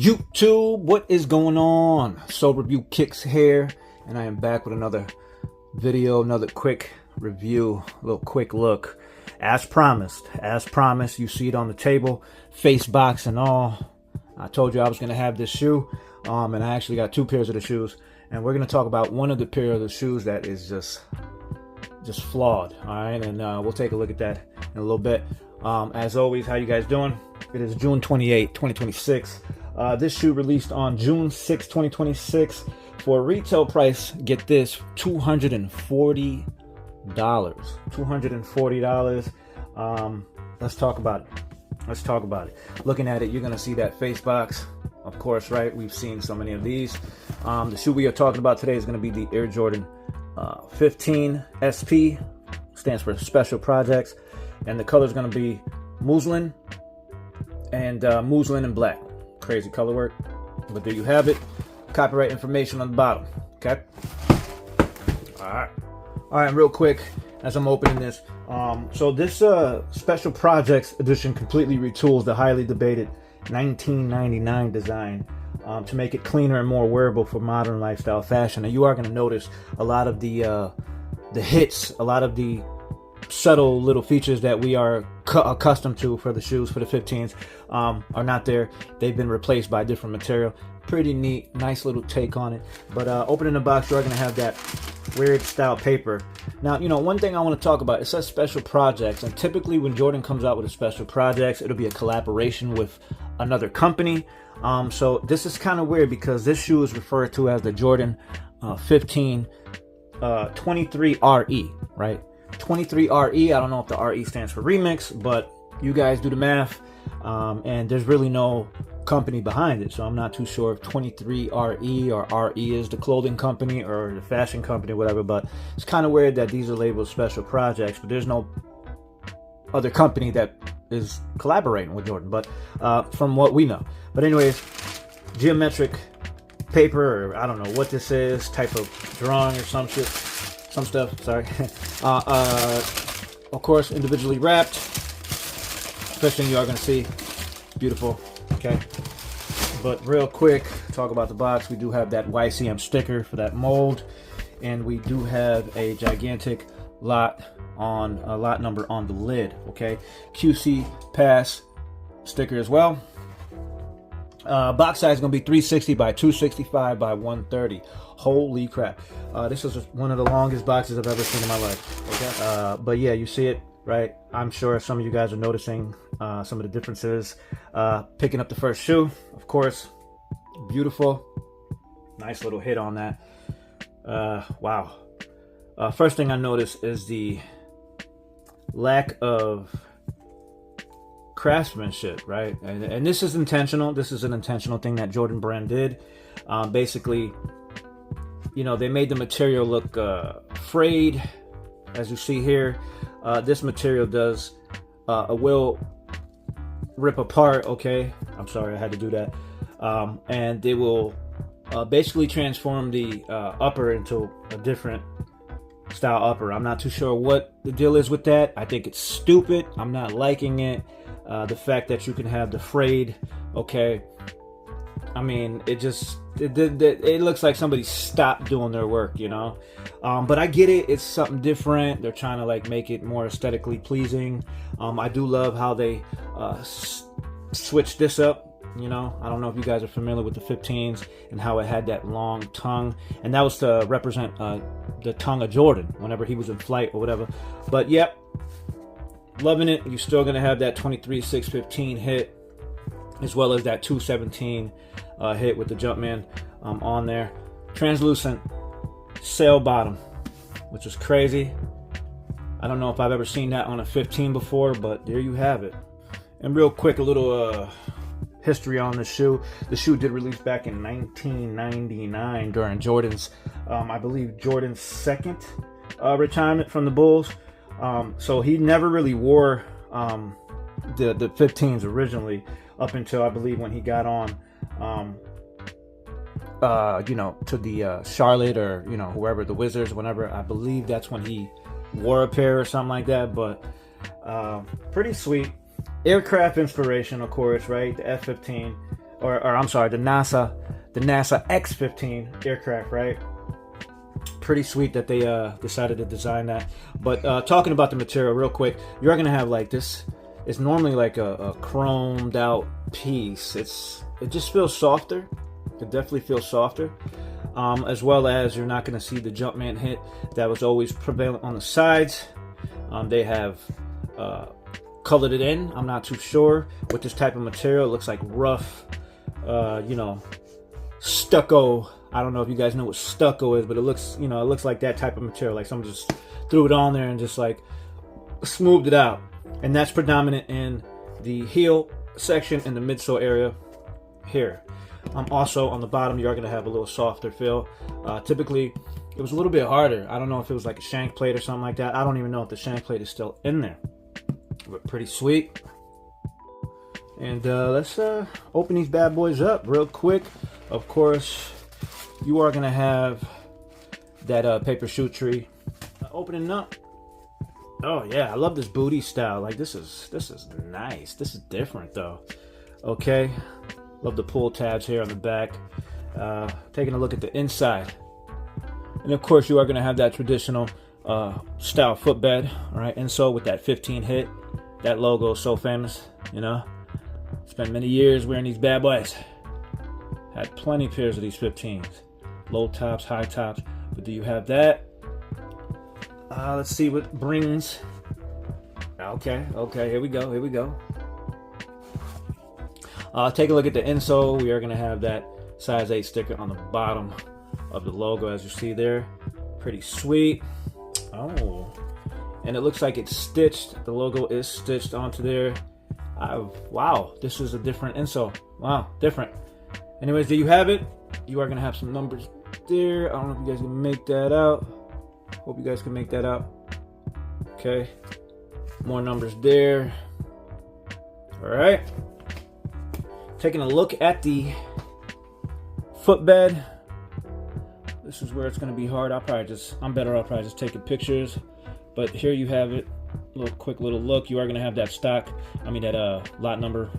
YouTube, what is going on? Solereviewkickz here, and I am back with another video, another quick review, a little quick look. As promised, you see it on the table, face box and all. I told you I was going to have this shoe, and I actually got two pairs of the shoes, and we're going to talk about one of the pair of the shoes that is just flawed, all right? And we'll take a look at that in a little bit. As always, how you guys doing? It is June 28, 2026. This shoe released on June 6, 2026 for a retail price, get this, $240. $240. Let's talk about it. Looking at it, you're going to see that face box. Of course, right? We've seen so many of these. The shoe we are talking about today is going to be the Air Jordan 15 SP. Stands for Special Projects. And the color is going to be muslin and black. Crazy color work, but there you have it. Copyright information on the bottom. Okay. All right. Real quick, as I'm opening this, so this Special Projects edition completely retools the highly debated 1999 design to make it cleaner and more wearable for modern lifestyle fashion. And you are going to notice a lot of the hits, a lot of the subtle little features that we are accustomed to for the shoes, for the 15s, are not there. They've been replaced by different material. Pretty neat, nice little take on it. But opening the box, you're going to have that weird style paper. Now, you know, one thing I want to talk about, it says Special Projects, and typically when Jordan comes out with a Special Projects, it'll be a collaboration with another company. So this is kind of weird because this shoe is referred to as the Jordan 15 23RE, right? 23RE. I don't know if the RE stands for remix, but you guys do the math. And there's really no company behind it, so I'm not too sure if 23RE or RE is the clothing company or the fashion company or whatever. But it's kind of weird that these are labeled Special Projects, but there's no other company that is collaborating with Jordan, but from what we know. But anyways, geometric paper, or I don't know what this is, type of drawing or some stuff, sorry. Of course, individually wrapped. First thing you are going to see, beautiful, okay? But real quick, talk about the box. We do have that YCM sticker for that mold, and we do have a gigantic lot number on the lid, okay? QC pass sticker as well. Box size is going to be 360 by 265 by 130. Holy crap. This is one of the longest boxes I've ever seen in my life. Okay. But yeah, you see it, right? I'm sure some of you guys are noticing some of the differences. Picking up the first shoe, of course. Beautiful. Nice little hit on that. Wow. First thing I noticed is the lack of craftsmanship, right? And this is intentional. This is an intentional thing that Jordan brand did. Basically, you know, they made the material look frayed, as you see here. This material will rip apart, okay? I'm sorry, I had to do that. And they will basically transform the upper into a different style upper. I'm not too sure what the deal is with that. I think it's stupid. I'm not liking it. The fact that you can have the frayed, okay, I mean, it looks like somebody stopped doing their work, you know. But I get it. It's something different. They're trying to like make it more aesthetically pleasing. I do love how they switched this up. You know, I don't know if you guys are familiar with the 15s and how it had that long tongue, and that was to represent the tongue of Jordan whenever he was in flight or whatever. But yep, loving it. You're still gonna have that 23/615 hit, as well as that 217 hit with the Jumpman on there. Translucent sail bottom, which is crazy. I don't know if I've ever seen that on a 15 before, but there you have it. And real quick, a little history on the shoe. The shoe did release back in 1999 during Jordan's, I believe, Jordan's second retirement from the Bulls. So he never really wore the 15s originally up until, I believe, when he got on, you know, to the Charlotte or, you know, whoever, the Wizards, whenever. I believe that's when he wore a pair or something like that. But pretty sweet. Aircraft inspiration, of course, right? The F-15. or I'm sorry, the NASA X-15 aircraft, right? Pretty sweet that they decided to design that. But talking about the material real quick, you're gonna have like this. It's normally like a chromed out piece. It just feels softer. It definitely feels softer. As well as you're not gonna see the Jumpman hit that was always prevalent on the sides. They have colored it in. I'm not too sure with this type of material. It looks like rough, you know, stucco. I don't know if you guys know what stucco is, but it looks, you know, it looks like that type of material. Like someone just threw it on there and just like smoothed it out. And that's predominant in the heel section and the midsole area here. Also on the bottom, you are going to have a little softer feel. Typically, it was a little bit harder. I don't know if it was like a shank plate or something like that. I don't even know if the shank plate is still in there. But pretty sweet. And let's open these bad boys up real quick. Of course, you are going to have that paper chute tree. Opening up. Oh yeah, I love this booty style. Like this is nice. This is different though. Okay. Love the pull tabs here on the back. Taking a look at the inside. And of course you are going to have that traditional style footbed. Alright, insole with that 15 hit. That logo is so famous, you know. Spent many years wearing these bad boys. Had plenty pairs of these 15s. Low tops, high tops. But do you have that? Let's see what brings. Okay, here we go. Take a look at the insole. We are going to have that size 8 sticker on the bottom of the logo, as you see there. Pretty sweet. Oh, and it looks like it's stitched. The logo is stitched onto there. Wow, this is a different insole. Wow, different. Anyways, there you have it. You are going to have some numbers there. I don't know if you guys can make that out. Hope you guys can make that out. Okay. More numbers there. Alright. Taking a look at the footbed. This is where it's going to be hard. I'm better off probably just taking pictures. But here you have it. Quick little look. You are going to have that that lot number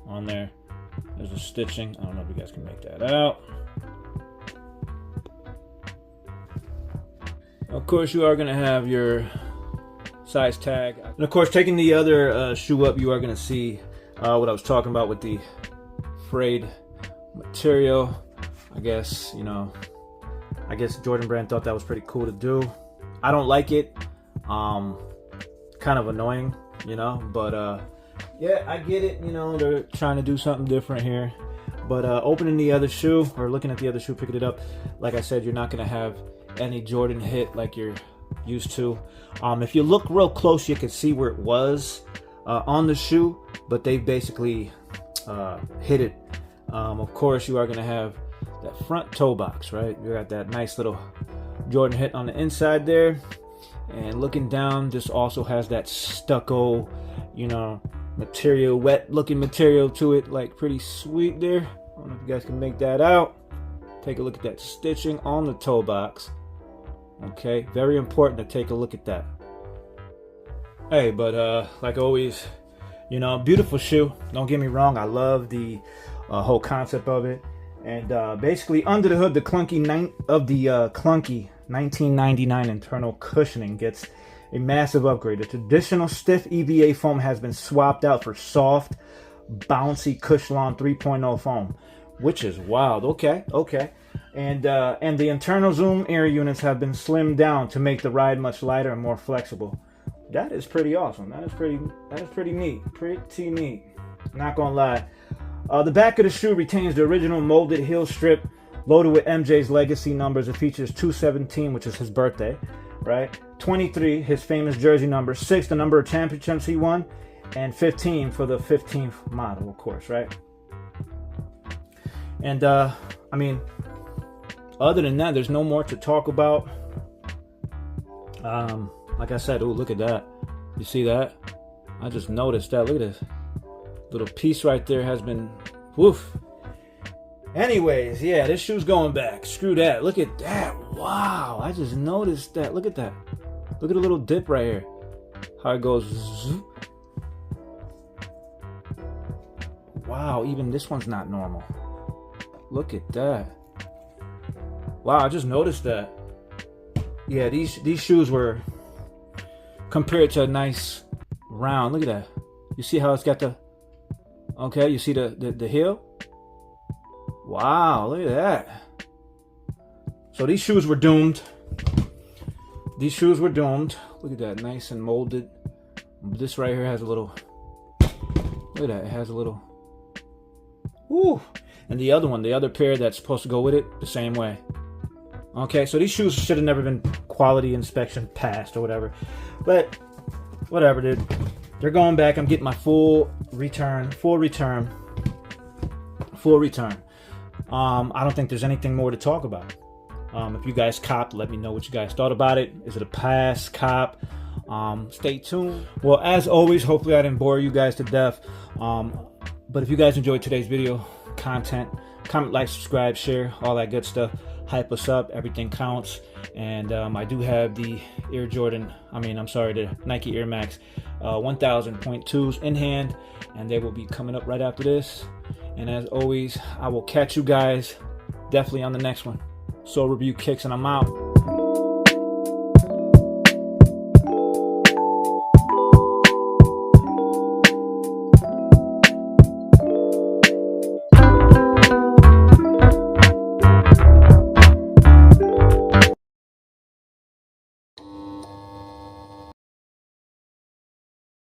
on there. There's a stitching. I don't know if you guys can make that out. Of course, you are going to have your size tag. And of course, taking the other shoe up, you are going to see what I was talking about with the frayed material. I guess Jordan Brand thought that was pretty cool to do. I don't like it. Kind of annoying, you know, but yeah, I get it. You know, they're trying to do something different here. But opening the other shoe, or looking at the other shoe, picking it up, like I said, you're not going to have any Jordan hit like you're used to. If you look real close, you can see where it was on the shoe, but they basically hit it. Of course, you are going to have that front toe box, right? You got that nice little Jordan hit on the inside there. And looking down, this also has that stucco, you know, material, wet looking material to it, like pretty sweet there. I don't know if you guys can make that out. Take a look at that stitching on the toe box. Okay, very important to take a look at that. Hey, but like always, you know, beautiful shoe. Don't get me wrong, I love the whole concept of it. And basically, under the hood, the clunky 1999 internal cushioning gets a massive upgrade. The traditional stiff EVA foam has been swapped out for soft, bouncy Cushlon 3.0 foam, which is wild. Okay. And the internal zoom air units have been slimmed down to make the ride much lighter and more flexible. That is pretty awesome. That is pretty neat. Pretty neat. Not gonna lie. The back of the shoe retains the original molded heel strip loaded with MJ's legacy numbers. It features 217, which is his birthday, right? 23, his famous jersey number. 6, the number of championships he won. And 15 for the 15th model, of course, right? And, I mean, other than that, there's no more to talk about. Like I said, ooh, look at that. You see that? I just noticed that. Look at this. Little piece right there has been, woof. Anyways, yeah, this shoe's going back. Screw that. Look at that. Wow, I just noticed that. Look at that. Look at the little dip right here. How it goes. Wow, even this one's not normal. Look at that. Wow, I just noticed that. Yeah, these shoes were compared to a nice round. Look at that. You see how it's got the, okay, you see the heel? Wow, look at that. So these shoes were doomed. These shoes were doomed. Look at that, nice and molded. This right here has a little, look at that, it has a little, woo. And the other one, the other pair that's supposed to go with it, the same way. Okay, so these shoes should have never been quality inspection passed or whatever. But whatever, dude. They're going back. I'm getting my full return. I don't think there's anything more to talk about. If you guys copped, let me know what you guys thought about it. Is it a pass, cop? Stay tuned. Well, as always, hopefully I didn't bore you guys to death. But if you guys enjoyed today's video content, comment, like, subscribe, share, all that good stuff. Hype us up. Everything counts. And I do have the the Nike Air Max 1000.2s in hand, and they will be coming up right after this. And as always, I will catch you guys definitely on the next one. Solereviewkickz, and I'm out.